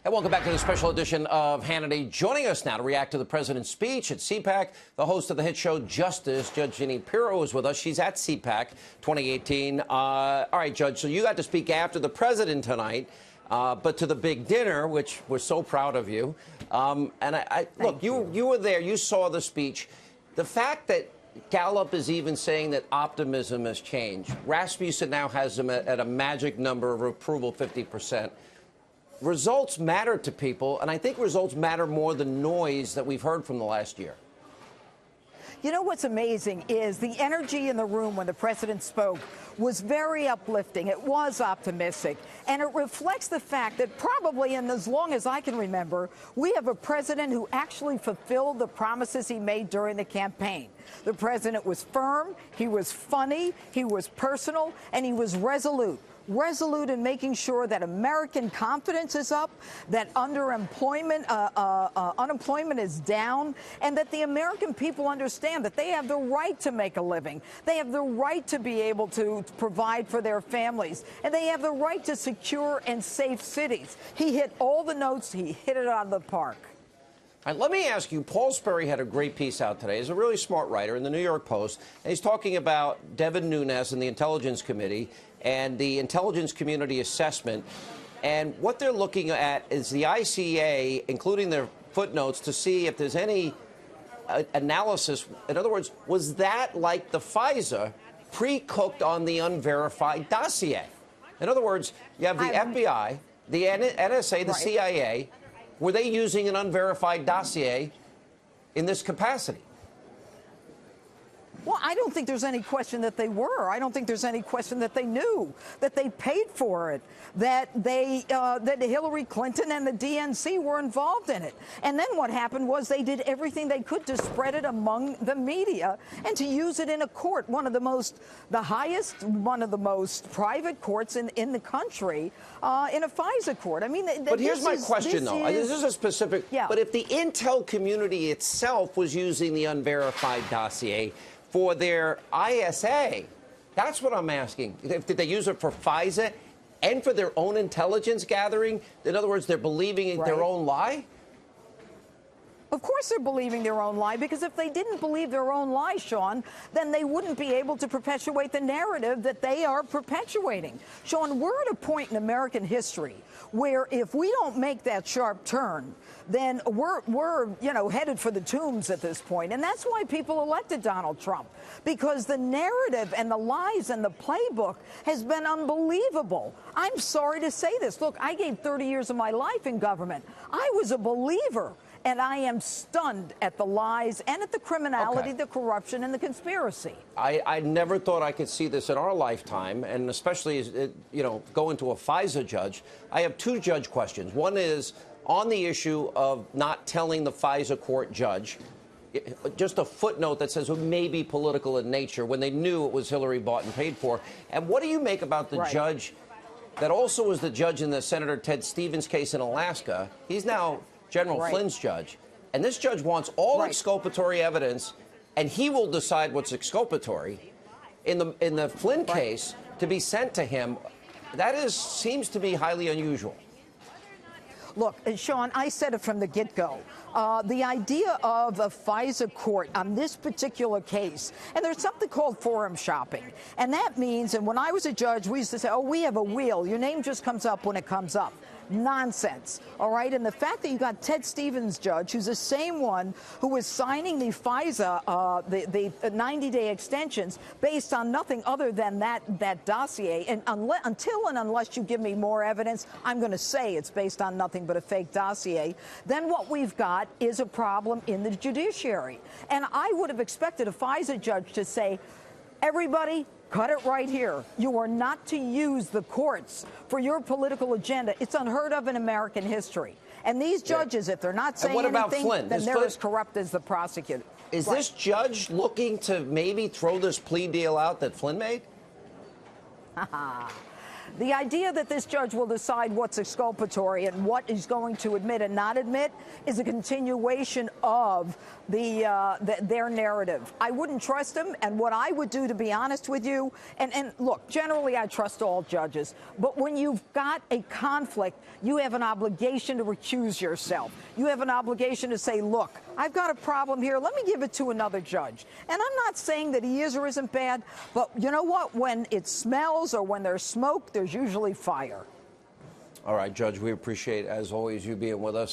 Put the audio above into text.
And welcome back to the special edition of Hannity. Joining us now to react to the president's speech at CPAC, the host of the hit show Justice, Judge Jeanine Pirro, is with us. She's at CPAC 2018. All right, Judge, so you got to speak after the president tonight, but to the big dinner, which we're so proud of you. Look, you were there. You saw the speech. The fact that Gallup is even saying that optimism has changed. Rasmussen now has them at a magic number of approval, 50%. Results matter to people, and I think results matter more than noise that we've heard from the last year. You know what's amazing is the energy in the room when the president spoke was very uplifting. It was optimistic, and it reflects the fact that probably, and as long as I can remember, we have a president who actually fulfilled the promises he made during the campaign. The president was firm, he was funny, he was personal, and he was resolute in making sure that American confidence is up, that unemployment is down, and that the American people understand that they have the right to make a living. They have the right to be able to provide for their families, and they have the right to secure and safe cities. He hit all the notes. He hit it out of the park. All right, let me ask you, Paul Sperry had a great piece out today. He's a really smart writer in the New York Post, and he's talking about Devin Nunes and the Intelligence Committee and the intelligence community assessment. And what they're looking at is the ICA, including their footnotes, to see if there's any analysis. In other words, was that like the FISA pre-cooked on the unverified dossier? In other words, you have the FBI, the NSA, the CIA. Were they using an unverified dossier in this capacity? Well, I don't think there's any question that they were. I don't think there's any question that they knew, that they paid for it, that Hillary Clinton and the DNC were involved in it. And then what happened was they did everything they could to spread it among the media and to use it in a court, one of the most private courts in the country, in a FISA court. I mean, but here's my question, though. This is a specific. Yeah. But if the intel community itself was using the unverified dossier for their ISA, that's what I'm asking. Did they use it for FISA and for their own intelligence gathering? In other words, they're believing in their own lie? Of course they're believing their own lie, because if they didn't believe their own lie, Sean, then they wouldn't be able to perpetuate the narrative that they are perpetuating. Sean, we're at a point in American history where if we don't make that sharp turn, then we're headed for the tombs at this point. And that's why people elected Donald Trump, because the narrative and the lies and the playbook has been unbelievable. I'm sorry to say this. Look, I gave 30 years of my life in government. I was a believer. And I am stunned at the lies and at the criminality, the corruption, and the conspiracy. I never thought I could see this in our lifetime, and especially as going to a FISA judge. I have two judge questions. One is on the issue of not telling the FISA court judge, just a footnote that says it may be political in nature when they knew it was Hillary bought and paid for. And what do you make about the judge that also was the judge in the Senator Ted Stevens case in Alaska? He's now General Flynn's judge, and this judge wants all exculpatory evidence, and he will decide what's exculpatory in the Flynn case to be sent to him. That seems to be highly unusual. Look, Sean, I said it from the get-go. The idea of a FISA court on this particular case, and there's something called forum shopping. And that means, and when I was a judge, we used to say, oh, we have a wheel. Your name just comes up when it comes up. Nonsense. All right. And the fact that you got Ted Stevens judge, who's the same one who was signing the FISA, the 90-day extensions based on nothing other than that dossier. And until and unless you give me more evidence, I'm going to say it's based on nothing but a fake dossier. Then what we've got is a problem in the judiciary. And I would have expected a FISA judge to say, everybody, cut it right here. You are not to use the courts for your political agenda. It's unheard of in American history. And these judges, if they're not saying anything, then they're as corrupt as the prosecutor. Is this judge looking to maybe throw this plea deal out that Flynn made? The idea that this judge will decide what's exculpatory and what he's going to admit and not admit is a continuation of their narrative. I wouldn't trust him, and what I would do, to be honest with you, and look, generally I trust all judges, but when you've got a conflict, you have an obligation to recuse yourself. You have an obligation to say, look, I've got a problem here. Let me give it to another judge. And I'm not saying that he is or isn't bad, but you know what? When it smells or when there's smoke, there's usually fire. All right, Judge, we appreciate, as always, you being with us.